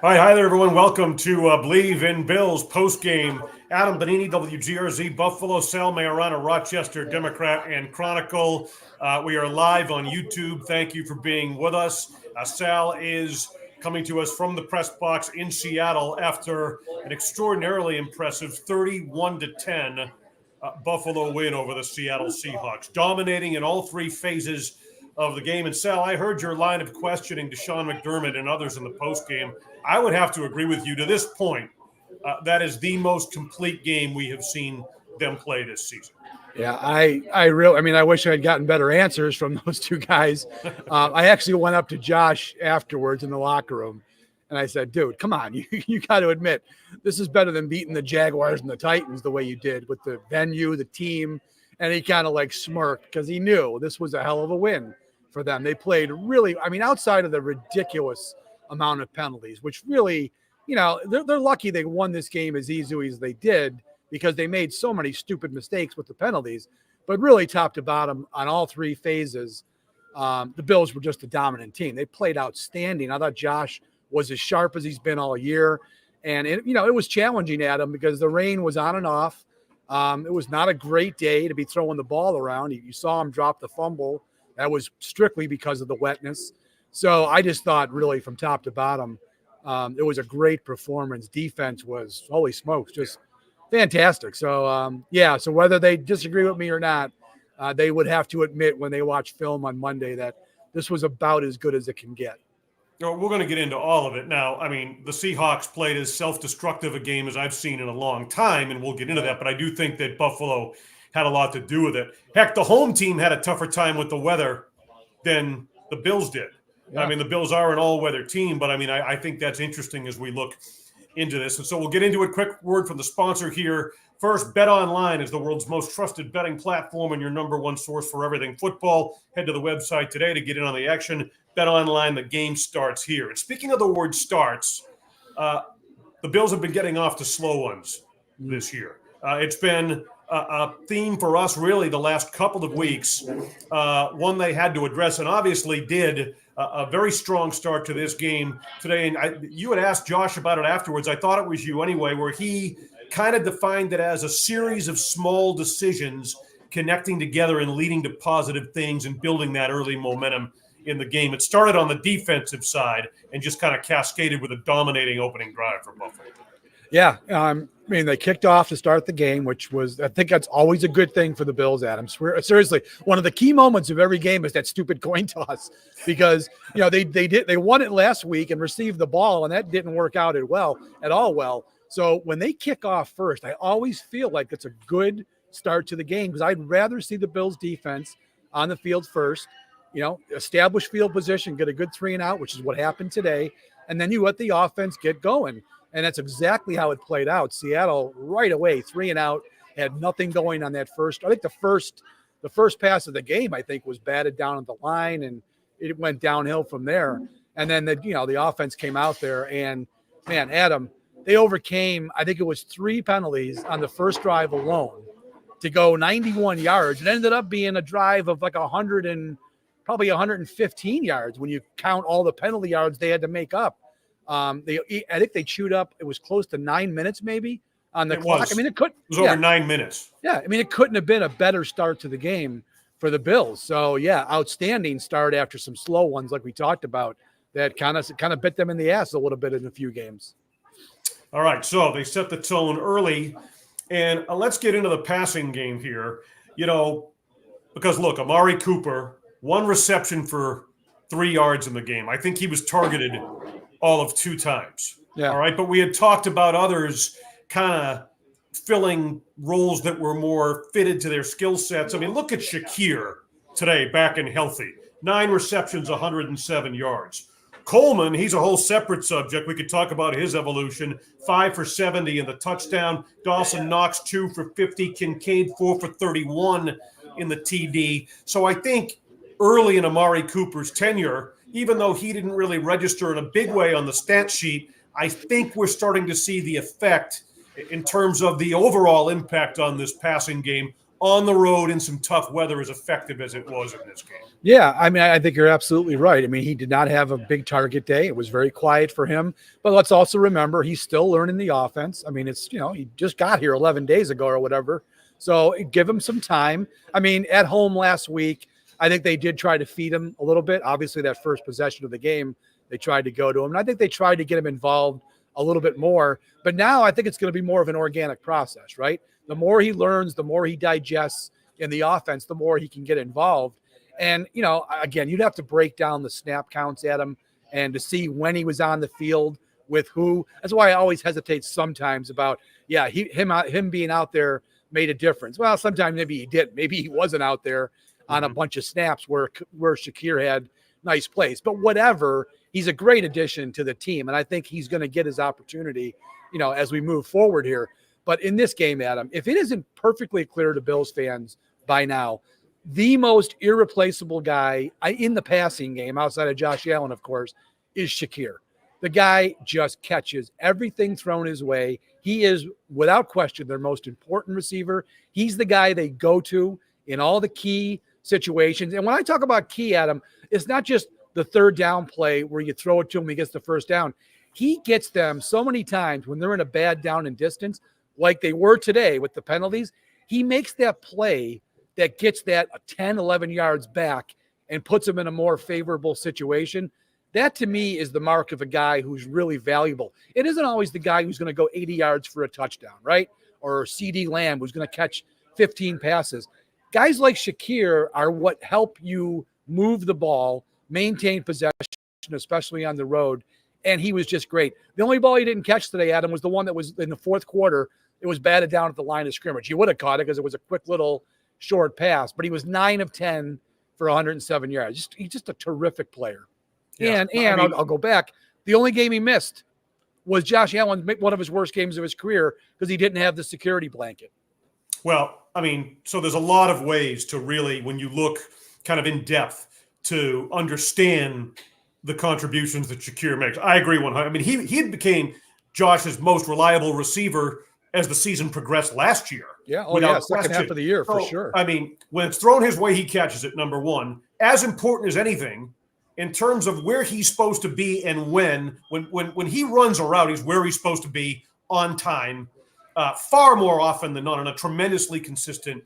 All right, hi there, everyone. Welcome to Believe in Bills postgame. Adam Benigni, WGRZ, Buffalo, Sal Maiorana, Rochester, Democrat, and Chronicle. We are live on YouTube. Thank you for being with us. Sal is coming to us from the press box in Seattle after an extraordinarily impressive 31-10 Buffalo win over the Seattle Seahawks, dominating in all three phases of the game. And Sal, I heard your line of questioning to Sean McDermott and others in the postgame. I would have to agree with you to this point. That is the most complete game we have seen them play this season. Yeah, I wish I had gotten better answers from those two guys. I actually went up to Josh afterwards in the locker room, and I said, dude, come on. You got to admit, this is better than beating the Jaguars and the Titans the way you did with the venue, the team. And he kind of like smirked because he knew this was a hell of a win for them. They played really, outside of the ridiculous amount of penalties, which really, they're lucky they won this game as easily as they did because they made so many stupid mistakes with the penalties. But really, top to bottom, on all three phases, the Bills were just a dominant team. They played outstanding. I thought Josh was as sharp as he's been all year. And, it was challenging at him because the rain was on and off. It was not a great day to be throwing the ball around. You saw him drop the fumble. That was strictly because of the wetness. So I just thought really from top to bottom, it was a great performance. Defense was, holy smokes, just fantastic. So, so whether they disagree with me or not, they would have to admit when they watch film on Monday that this was about as good as it can get. We're going to get into all of it now. The Seahawks played as self-destructive a game as I've seen in a long time, and we'll get into that. But I do think that Buffalo had a lot to do with it. Heck, the home team had a tougher time with the weather than the Bills did. Yeah. The Bills are an all-weather team, but I think that's interesting as we look into this. And so we'll get into it. Quick word from the sponsor here. First, BetOnline is the world's most trusted betting platform and your number one source for everything football. Head to the website today to get in on the action. BetOnline, the game starts here. And speaking of the word starts, the Bills have been getting off to slow ones this year. It's been a theme for us really the last couple of weeks, one they had to address and obviously did a very strong start to this game today. And you had asked Josh about it afterwards. I thought it was you anyway, where he kind of defined it as a series of small decisions connecting together and leading to positive things and building that early momentum in the game. It started on the defensive side and just kind of cascaded with a dominating opening drive for Buffalo. Yeah, they kicked off to start the game, which was, I think that's always a good thing for the Bills, Adam. Seriously, one of the key moments of every game is that stupid coin toss because, they won it last week and received the ball, and that didn't work out at all well. So when they kick off first, I always feel like it's a good start to the game because I'd rather see the Bills defense on the field first, establish field position, get a good 3-and-out, which is what happened today, and then you let the offense get going. And that's exactly how it played out. Seattle right away, 3-and-out, had nothing going on that first. I think the first pass of the game, I think, was batted down at the line, and it went downhill from there. And then the offense came out there, and man, Adam, they overcame, I think it was 3 penalties on the first drive alone to go 91 yards. It ended up being a drive of like 115 yards when you count all the penalty yards they had to make up. I think they chewed up. It was close to 9 minutes, maybe on the clock. It was over 9 minutes. Yeah, it couldn't have been a better start to the game for the Bills. So yeah, outstanding start after some slow ones, like we talked about, that kind of bit them in the ass a little bit in a few games. All right, so they set the tone early, and let's get into the passing game here. Because look, Amari Cooper, 1 reception for 3 yards in the game. I think he was targeted all of 2 times. Yeah. All right. But we had talked about others kind of filling roles that were more fitted to their skill sets. Look at Shakir today, back and healthy. 9 receptions, 107 yards. Coleman, he's a whole separate subject. We could talk about his evolution. 5 for 70 in the touchdown. Dawson Knox, 2 for 50. Kincaid, 4 for 31 in the TD. So I think early in Amari Cooper's tenure, even though he didn't really register in a big way on the stat sheet, I think we're starting to see the effect in terms of the overall impact on this passing game on the road in some tough weather as effective as it was in this game. Yeah, I mean, I think you're absolutely right. I mean, he did not have a big target day. It was very quiet for him. But let's also remember he's still learning the offense. I mean, it's, he just got here 11 days ago or whatever. So give him some time. I mean, at home last week, I think they did try to feed him a little bit. Obviously, that first possession of the game, they tried to go to him. And I think they tried to get him involved a little bit more. But now I think it's going to be more of an organic process, right? The more he learns, the more he digests in the offense, the more he can get involved. And, again, you'd have to break down the snap counts at him and to see when he was on the field with who. That's why I always hesitate sometimes about, him being out there made a difference. Well, sometimes maybe he didn't. Maybe he wasn't out there on a bunch of snaps where Shakir had nice plays. But whatever, he's a great addition to the team. And I think he's going to get his opportunity, as we move forward here. But in this game, Adam, if it isn't perfectly clear to Bills fans by now, the most irreplaceable guy in the passing game, outside of Josh Allen, of course, is Shakir. The guy just catches everything thrown his way. He is, without question, their most important receiver. He's the guy they go to in all the key situations. And when I talk about key, Adam, it's not just the third down play where you throw it to him, he gets the first down. He gets them so many times when they're in a bad down and distance, like they were today with the penalties. He makes that play that gets that 10, 11 yards back and puts them in a more favorable situation. That, to me, is the mark of a guy who's really valuable. It isn't always the guy who's going to go 80 yards for a touchdown, right? Or CD Lamb, who's going to catch 15 passes. Guys like Shakir are what help you move the ball, maintain possession, especially on the road, and he was just great. The only ball he didn't catch today, Adam, was the one that was in the fourth quarter. It was batted down at the line of scrimmage. He would have caught it because it was a quick little short pass, but he was 9 of 10 for 107 yards. He's just a terrific player. Yeah, I'll go back. The only game he missed was Josh Allen, one of his worst games of his career, because he didn't have the security blanket. Well, I mean, so there's a lot of ways to really, when you look kind of in depth, to understand the contributions that Shakir makes. I agree 100%. I mean, he became Josh's most reliable receiver as the season progressed last year. Yeah, second half of the year, for sure. I mean, when it's thrown his way, he catches it, number one. As important as anything, in terms of where he's supposed to be and when he runs a route, he's where he's supposed to be on time, far more often than not, on a tremendously consistent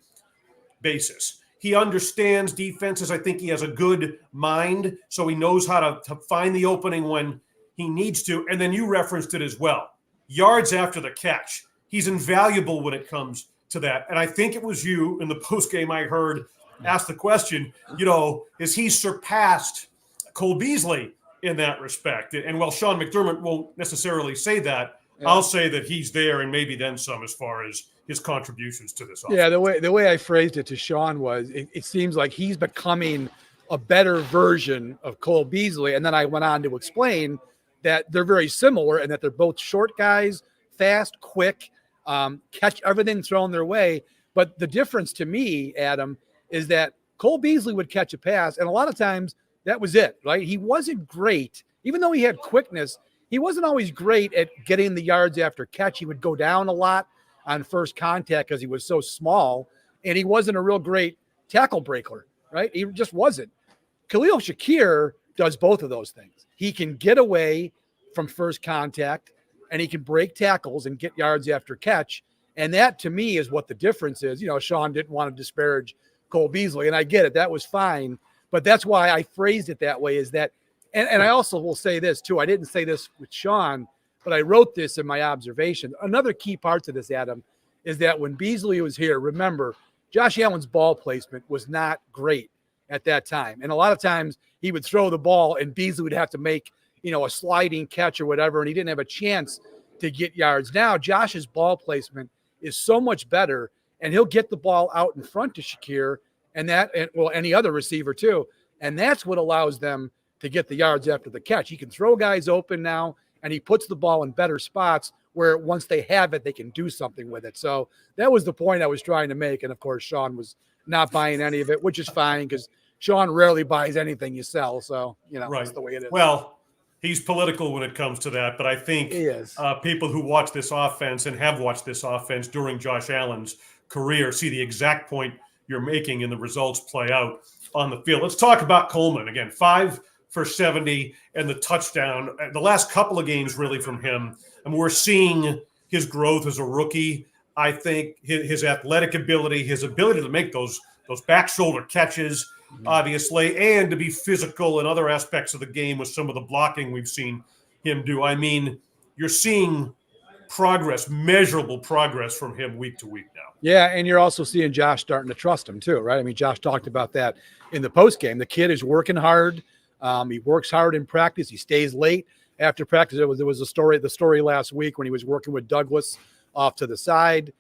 basis. He understands defenses. I think he has a good mind, so he knows how to find the opening when he needs to. And then you referenced it as well. Yards after the catch. He's invaluable when it comes to that. And I think it was you in the postgame I heard ask the question, is he surpassed Cole Beasley in that respect? And while Sean McDermott won't necessarily say that, I'll say that he's there and maybe then some as far as his contributions to this offense. Yeah, the way I phrased it to Sean was it seems like he's becoming a better version of Cole Beasley. And then I went on to explain that they're very similar and that they're both short guys, fast, quick, catch everything thrown their way. But the difference to me, Adam, is that Cole Beasley would catch a pass, and a lot of times that was it, right? He wasn't great. Even though he had quickness, he wasn't always great at getting the yards after catch. He would go down a lot on first contact because he was so small, and he wasn't a real great tackle breaker, right? He just wasn't. Khalil Shakir does both of those things. He can get away from first contact, and he can break tackles and get yards after catch. And that, to me, is what the difference is. Sean didn't want to disparage Cole Beasley, and I get it. That was fine. But that's why I phrased it that way, is that, and I also will say this too. I didn't say this with Sean, but I wrote this in my observation. Another key part to this, Adam, is that when Beasley was here, remember, Josh Allen's ball placement was not great at that time. And a lot of times he would throw the ball and Beasley would have to make, a sliding catch or whatever, and he didn't have a chance to get yards. Now, Josh's ball placement is so much better, and he'll get the ball out in front to Shakir and any other receiver too. And that's what allows them to get the yards after the catch. He can throw guys open now, and he puts the ball in better spots where once they have it, they can do something with it. So that was the point I was trying to make. And of course, Sean was not buying any of it, which is fine because Sean rarely buys anything you sell. So, right. That's the way it is. Well, he's political when it comes to that, but I think he is. People who watch this offense and have watched this offense during Josh Allen's career see the exact point you're making and the results play out on the field. Let's talk about Coleman again. 5 for 70 and the touchdown. The last couple of games really from him, and we're seeing his growth as a rookie. I think his athletic ability, his ability to make those back shoulder catches, obviously, and to be physical in other aspects of the game with some of the blocking we've seen him do. I mean, you're seeing progress, measurable progress from him week to week now. Yeah, and you're also seeing Josh starting to trust him too, right? I mean, Josh talked about that in the postgame. The kid is working hard. He works hard in practice. He stays late after practice. There was the story last week when he was working with Douglas off to the side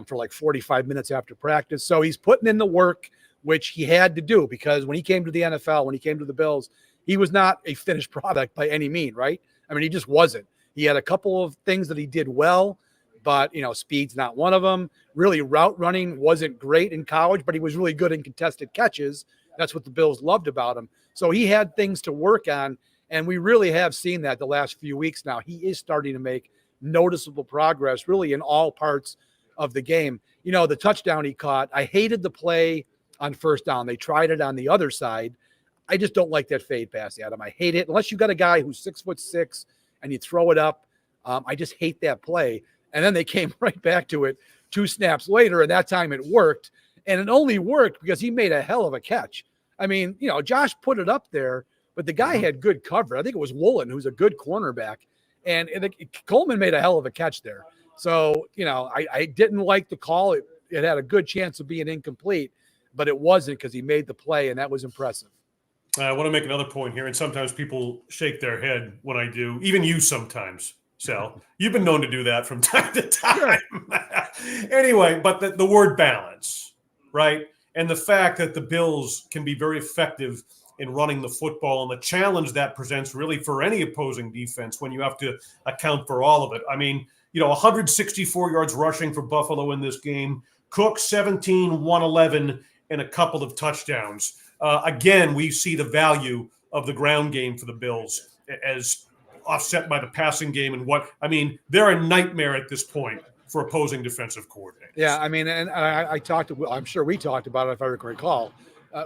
for like 45 minutes after practice. So he's putting in the work, which he had to do, because when he came to the NFL, when he came to the Bills, he was not a finished product by any mean, right? I mean, he just wasn't. He had a couple of things that he did well, but, speed's not one of them. Really, route running wasn't great in college, but he was really good in contested catches. That's what the Bills loved about him. So he had things to work on, and we really have seen that the last few weeks now. He is starting to make noticeable progress really in all parts of the game. The touchdown he caught, I hated the play on first down. They tried it on the other side. I just don't like that fade pass, Adam. I hate it. Unless you got a guy who's 6'6" and you throw it up. I just hate that play. And then they came right back to it 2 snaps later, and that time it worked. And it only worked because he made a hell of a catch. I mean, Josh put it up there, but the guy had good cover. I think it was Woolen, who's a good cornerback. And Coleman made a hell of a catch there. So, I didn't like the call. It had a good chance of being incomplete, but it wasn't because he made the play, and that was impressive. I want to make another point here, and sometimes people shake their head when I do. Even you sometimes, Sal. You've been known to do that from time to time. Anyway, but the word balance, right? And the fact that the Bills can be very effective in running the football and the challenge that presents really for any opposing defense when you have to account for all of it. I mean, 164 yards rushing for Buffalo in this game. Cook, 17, 111, and a couple of touchdowns. Again, we see the value of the ground game for the Bills as offset by the passing game they're a nightmare at this point for opposing defensive coordinators. Yeah, I mean, and I'm sure we talked about it, if I recall.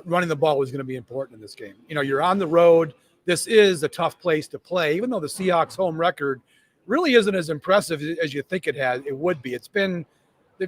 Running the ball was going to be important in this game. You're on the road. This is a tough place to play, even though the Seahawks' home record really isn't as impressive as you think it would be.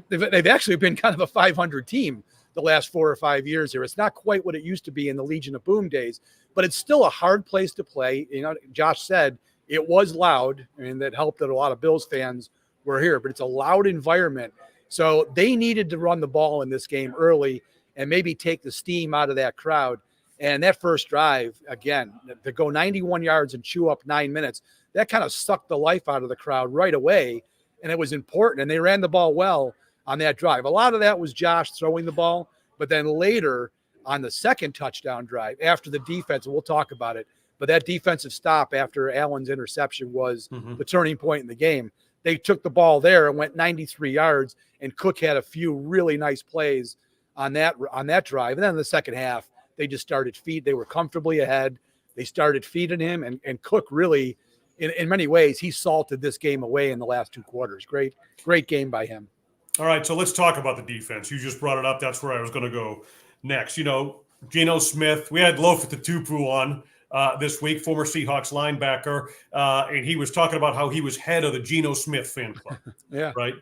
They've actually been kind of a 500 team the last 4 or 5 years here. It's not quite what it used to be in the Legion of Boom days, but it's still a hard place to play. Josh said it was loud, and that helped that a lot of Bills fans were here, but it's a loud environment. So they needed to run the ball in this game early and maybe take the steam out of that crowd. And that first drive, again, to go 91 yards and chew up 9 minutes, that kind of sucked the life out of the crowd right away. And it was important. And they ran the ball well on that drive. A lot of that was Josh throwing the ball. But then later on the second touchdown drive, after the defense, and we'll talk about it, but that defensive stop after Allen's interception was the turning point in the game. They took the ball there and went 93 yards, and Cook had a few really nice plays on that drive. And then in the second half, they just started they were comfortably ahead. They started feeding him, and Cook really, in many ways, he salted this game away in the last 2 quarters. Great game by him. All right, so let's talk about the defense. You just brought it up. That's where I was going to go next. Geno Smith, we had Lofa Tatupu on this week, former Seahawks linebacker, and he was talking about how he was head of the Geno Smith fan club. Yeah. Right?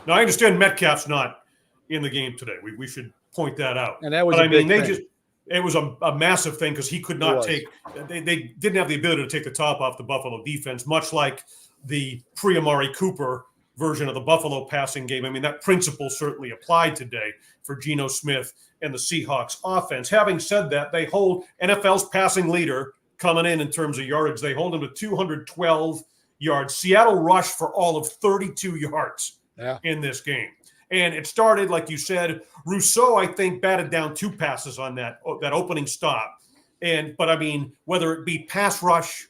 Now, I understand Metcalf's not in the game today. We should point that out. And that was big thing. It was a massive thing because he could not take – they didn't have the ability to take the top off the Buffalo defense, much like the pre-Amari Cooper version of the Buffalo passing game. I mean, that principle certainly applied today for Geno Smith and the Seahawks offense. Having said that, they hold NFL's passing leader coming in terms of yardage. They hold him to 212 yards. Seattle rushed for all of 32 yards in this game. And it started, like you said, Rousseau, I think, batted down 2 passes on that opening stop. But I mean, whether it be pass rush,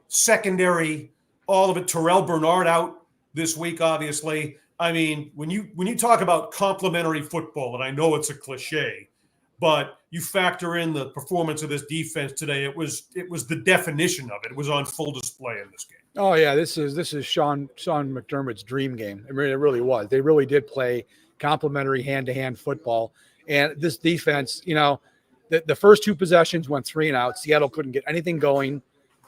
secondary, all of it, Terrell Bernard out this week, obviously. I mean, when you talk about complementary football, and I know it's a cliche, but you factor in the performance of this defense today, it was the definition of it. It was on full display in this game. Oh yeah, this is Sean McDermott's dream game. I mean, it really was. They really did play complementary hand-to-hand football. And this defense, the first 2 possessions went 3 and out. Seattle couldn't get anything going.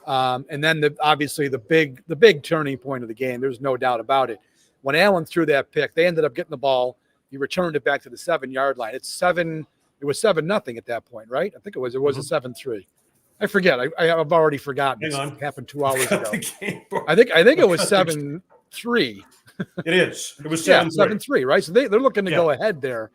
And then obviously the big turning point of the game, there's no doubt about it. When Allen threw that pick, they ended up getting the ball. He returned it back to the 7-yard line. It was 7-0 at that point, right? I think it was a 7-3. I forget. I've already forgotten. It happened 2 hours ago. I think it was 7-3. It is. It was 7-3. 7-3, right? So they're looking to go ahead there.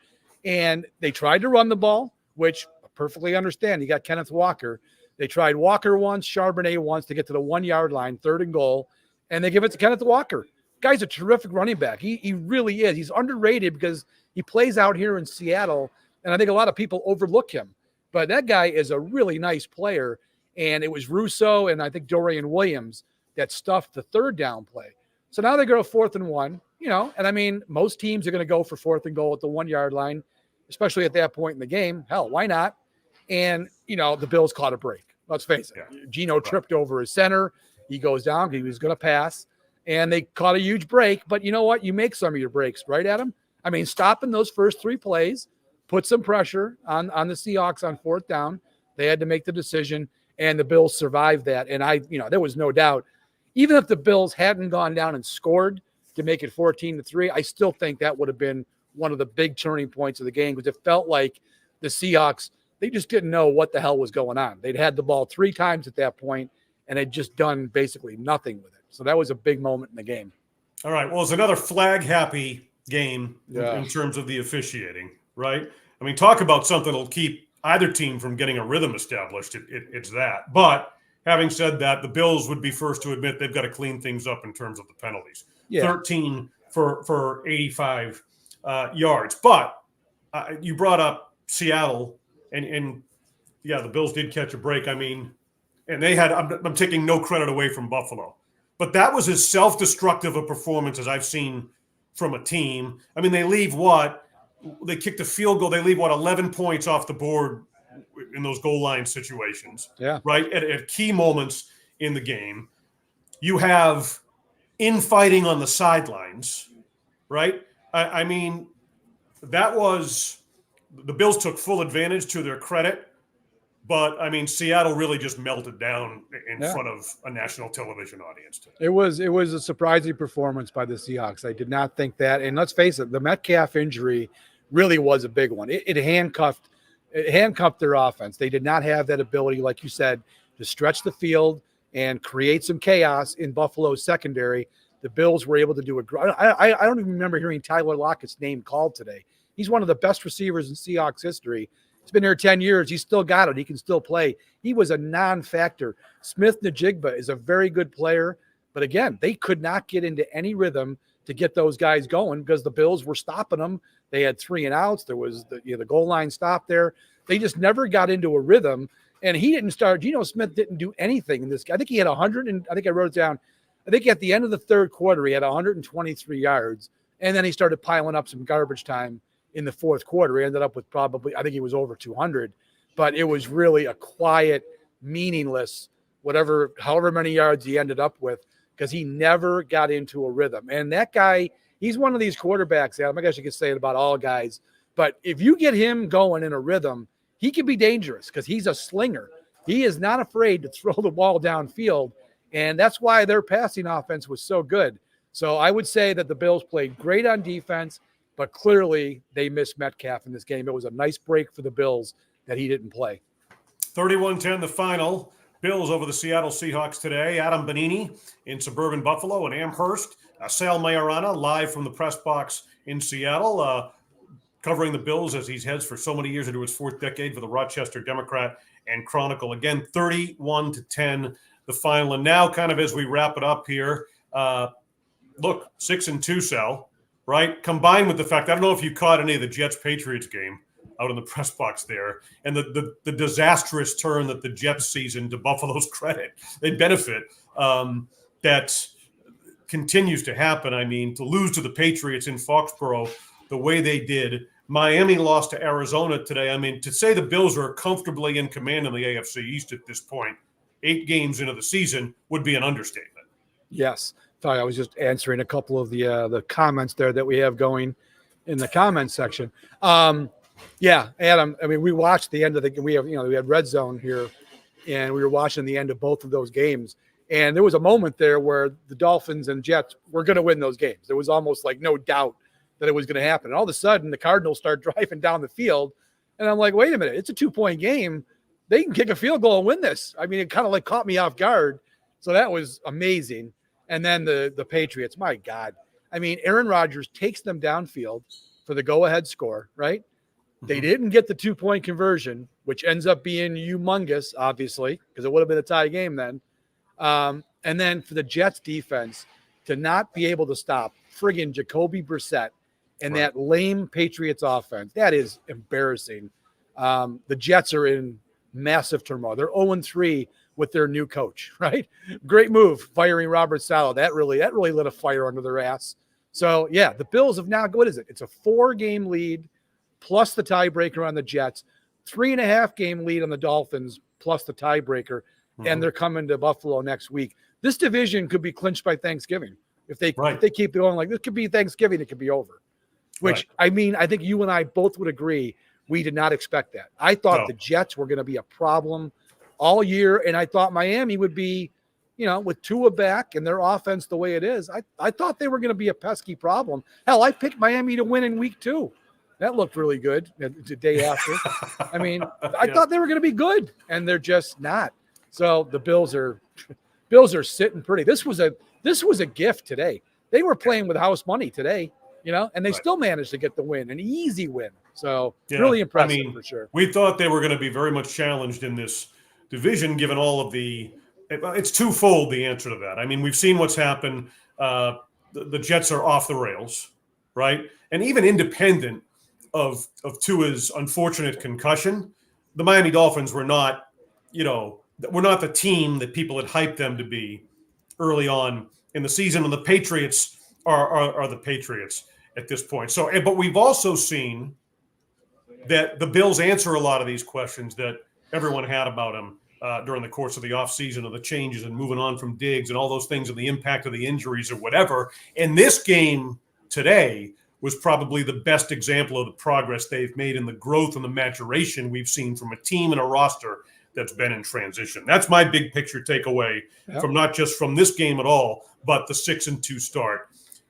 And they tried to run the ball, which I perfectly understand. You got Kenneth Walker. They tried Walker once, Charbonnet once to get to the 1-yard line, 3rd and goal, and they give it to Kenneth Walker. Guy's a terrific running back. He really is. He's underrated because he plays out here in Seattle, and I think a lot of people overlook him. But that guy is a really nice player, and it was Russo and I think Dorian Williams that stuffed the 3rd down play. So now they go 4th and 1, and I mean, most teams are going to go for 4th and goal at the 1-yard line, especially at that point in the game. Hell, why not? And, the Bills caught a break. Let's face it. Yeah. Geno tripped over his center. He goes down. He was going to pass. And they caught a huge break. But you know what? You make some of your breaks, right, Adam? I mean, stopping those first 3 plays, put some pressure on the Seahawks on 4th down. They had to make the decision, and the Bills survived that. And there was no doubt. Even if the Bills hadn't gone down and scored to make it 14-3, I still think that would have been one of the big turning points of the game because it felt like the Seahawks, they just didn't know what the hell was going on. They'd had the ball 3 times at that point, and they'd just done basically nothing with it. So that was a big moment in the game. All right. Well, it's another flag-happy game in terms of the officiating, right? I mean, talk about something that'll keep either team from getting a rhythm established. It's that. But having said that, the Bills would be first to admit they've got to clean things up in terms of the penalties. Yeah. 13 for 85 yards. But you brought up Seattle. And the Bills did catch a break. I mean, and they had, I'm taking no credit away from Buffalo, but that was as self-destructive a performance as I've seen from a team. I mean, they leave they kicked a field goal. They leave 11 points off the board in those goal line situations. Yeah. Right. At key moments in the game, you have infighting on the sidelines, right? I mean, that was, the Bills took full advantage to their credit, but I mean, Seattle really just melted down in front of a national television audience today. It was a surprising performance by the Seahawks. I did not think that. And let's face it, the Metcalf injury really was a big one. It handcuffed their offense. They did not have that ability, like you said, to stretch the field and create some chaos in Buffalo's secondary. The Bills were able to do it. I don't even remember hearing Tyler Lockett's name called today. He's one of the best receivers in Seahawks history. He's been here 10 years. He's still got it. He can still play. He was a non-factor. Smith-Njigba is a very good player. But again, they could not get into any rhythm to get those guys going because the Bills were stopping them. They had 3 and outs. There was the goal line stop there. They just never got into a rhythm. And he didn't start. Geno Smith didn't do anything in this. I think he had 100. And I think I wrote it down. I think at the end of the 3rd quarter, he had 123 yards. And then he started piling up some garbage time in the 4th quarter. He ended up with I think he was over 200, but it was really a quiet, meaningless, however many yards he ended up with, because he never got into a rhythm. And that guy, he's one of these quarterbacks, Adam, I guess you could say it about all guys, but if you get him going in a rhythm, he can be dangerous because he's a slinger. He is not afraid to throw the ball downfield, and that's why their passing offense was so good. So I would say that the Bills played great on defense, but clearly they missed Metcalf in this game. It was a nice break for the Bills that he didn't play. 31-10 the final. Bills over the Seattle Seahawks today. Adam Benigni in suburban Buffalo and Amherst. Sal Maiorana live from the press box in Seattle, covering the Bills as he heads for so many years into his 4th decade for the Rochester Democrat and Chronicle. Again, 31-10 the final. And now kind of as we wrap it up here, look, 6-2, Sal. Right, combined with the fact, I don't know if you caught any of the Jets-Patriots game out in the press box there, and the disastrous turn that the Jets season, to Buffalo's credit, they benefit, that continues to happen. I mean, to lose to the Patriots in Foxborough the way they did, Miami lost to Arizona today. I mean, to say the Bills are comfortably in command in the AFC East at this point, 8 games into the season, would be an understatement. Yes. Sorry, I was just answering a couple of the comments there that we have going. in the comments section. Yeah, Adam. I mean, we watched the end of the. We had Red Zone here, and we were watching the end of both of those games. And there was a moment there where the Dolphins and Jets were going to win those games. There was almost like no doubt that it was going to happen. And all of a sudden, the Cardinals start driving down the field, and I'm like, wait a minute, it's a 2-point game. They can kick a field goal and win this. I mean, it kind of like caught me off guard. So that was amazing. And then the Patriots, my God. I mean, Aaron Rodgers takes them downfield for the go-ahead score, right? They didn't get the 2-point conversion, which ends up being humongous, obviously, because it would have been a tie game then. And then for the Jets defense to not be able to stop friggin' Jacoby Brissett and that lame Patriots offense, that is embarrassing. The Jets are in massive turmoil. They're 0-3 with their new coach, right? Great move, firing Robert Saleh. That really lit a fire under their ass. So, yeah, the Bills have now, what is it? It's a 4-game lead plus the tiebreaker on the Jets, 3.5-game lead on the Dolphins plus the tiebreaker, and they're coming to Buffalo next week. This division could be clinched by Thanksgiving. If they keep going like this, could be Thanksgiving, it could be over. Which, I mean, I think you and I both would agree we did not expect that. I thought the Jets were going to be a problem all year, and I thought Miami would be, with Tua back and their offense the way it is, I thought they were going to be a pesky problem. Hell, I picked Miami to win in week 2. That looked really good the day after. I mean, I thought they were going to be good, and they're just not. So the Bills are sitting pretty. This was a gift today. They were playing with house money today, and they still managed to get the win, an easy win. So really impressive for sure. We thought they were going to be very much challenged in this division, given all of it's twofold, the answer to that. I mean, we've seen what's happened. The Jets are off the rails, right? And even independent of Tua's unfortunate concussion, the Miami Dolphins were not, we're not the team that people had hyped them to be early on in the season, and the Patriots are the Patriots at this point. So, but we've also seen that the Bills answer a lot of these questions that everyone had about them during the course of the offseason, of the changes and moving on from Diggs and all those things, and the impact of the injuries or whatever. And this game today was probably the best example of the progress they've made in the growth and the maturation we've seen from a team and a roster that's been in transition. That's my big picture takeaway from not just from this game at all, but the 6-2 start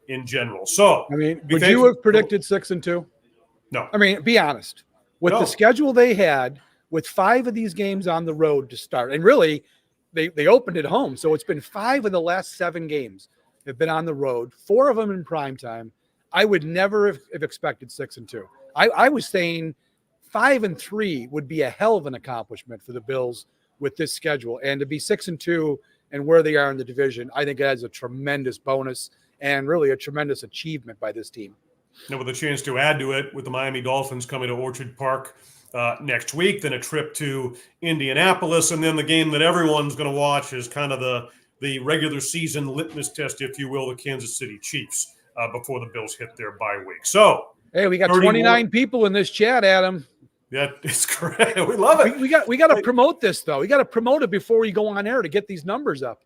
in general. So, I mean, would you have predicted 6-2? No. I mean, be honest. With the schedule they had, with 5 of these games on the road to start, and really, they opened at home. So it's been 5 of the last 7 games have been on the road, 4 of them in prime time. I would never have expected 6-2. I was saying 5-3 would be a hell of an accomplishment for the Bills with this schedule, and to be 6-2 and where they are in the division, I think that is a tremendous bonus and really a tremendous achievement by this team. Now, with a chance to add to it, with the Miami Dolphins coming to Orchard Park next week, then a trip to Indianapolis, and then the game that everyone's going to watch is kind of the regular season litmus test, if you will, the Kansas City Chiefs. Before the Bills hit their bye week. So, hey, we got 29 people in this chat, Adam. Yeah, it's great. We love it. We got to promote this, though. We got to promote it before we go on air to get these numbers up.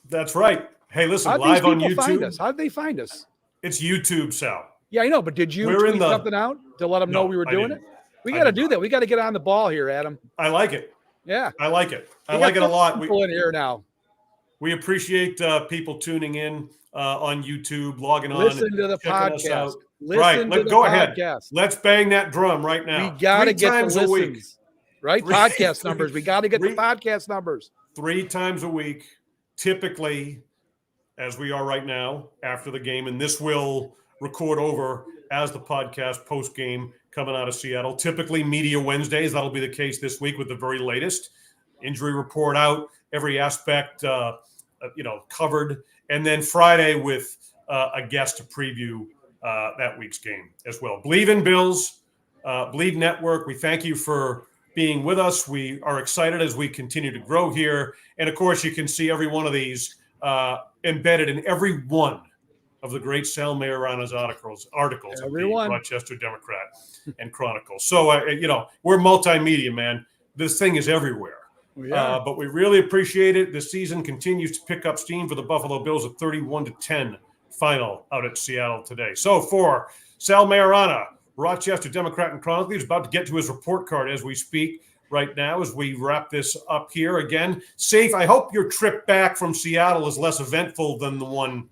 That's right. Hey, listen, live on YouTube. Find us? How did they find us? It's YouTube, Sal. Yeah, I know, but did you tweet something out to let them know we were doing it? We got to do that. We got to get on the ball here, Adam. I like it. Yeah, I like it. I like it a lot. People in here now. We appreciate people tuning in on YouTube, logging on. Listen to the podcast. Go ahead. Let's bang that drum right now. We got to get the listens. Right? Podcast numbers. We got to get the podcast numbers. 3 times a week, typically, as we are right now, after the game. And this will record over as the podcast post-game coming out of Seattle. Typically, Media Wednesdays. That'll be the case this week with the very latest. Injury report out, every aspect covered. And then Friday with a guest to preview that week's game as well. Believe in Bills, Believe Network. We thank you for being with us. We are excited as we continue to grow here. And, of course, you can see every one of these embedded in every one of the great Sal Maiorana's articles in the Rochester Democrat and Chronicle. So, we're multimedia, man. This thing is everywhere. Yeah. But we really appreciate it. This season continues to pick up steam for the Buffalo Bills, a 31-10 final out at Seattle today. So for Sal Maiorana, Rochester Democrat and Chronicle, he's about to get to his report card as we speak right now as we wrap this up here. Again, safe. I hope your trip back from Seattle is less eventful than the one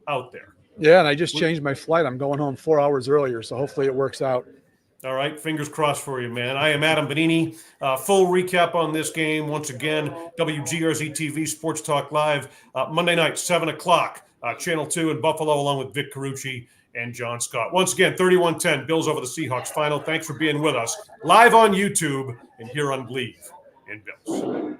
out there. Yeah, and I just changed my flight. I'm going home 4 hours earlier, so hopefully it works out. All right, fingers crossed for you, man. I am Adam Benigni. Full recap on this game once again. WGRZ TV Sports Talk Live Monday night, 7 o'clock, Channel 2 in Buffalo, along with Vic Carucci and John Scott. Once again, 31-10, Bills over the Seahawks final. Thanks for being with us live on YouTube and here on Believe in Bills.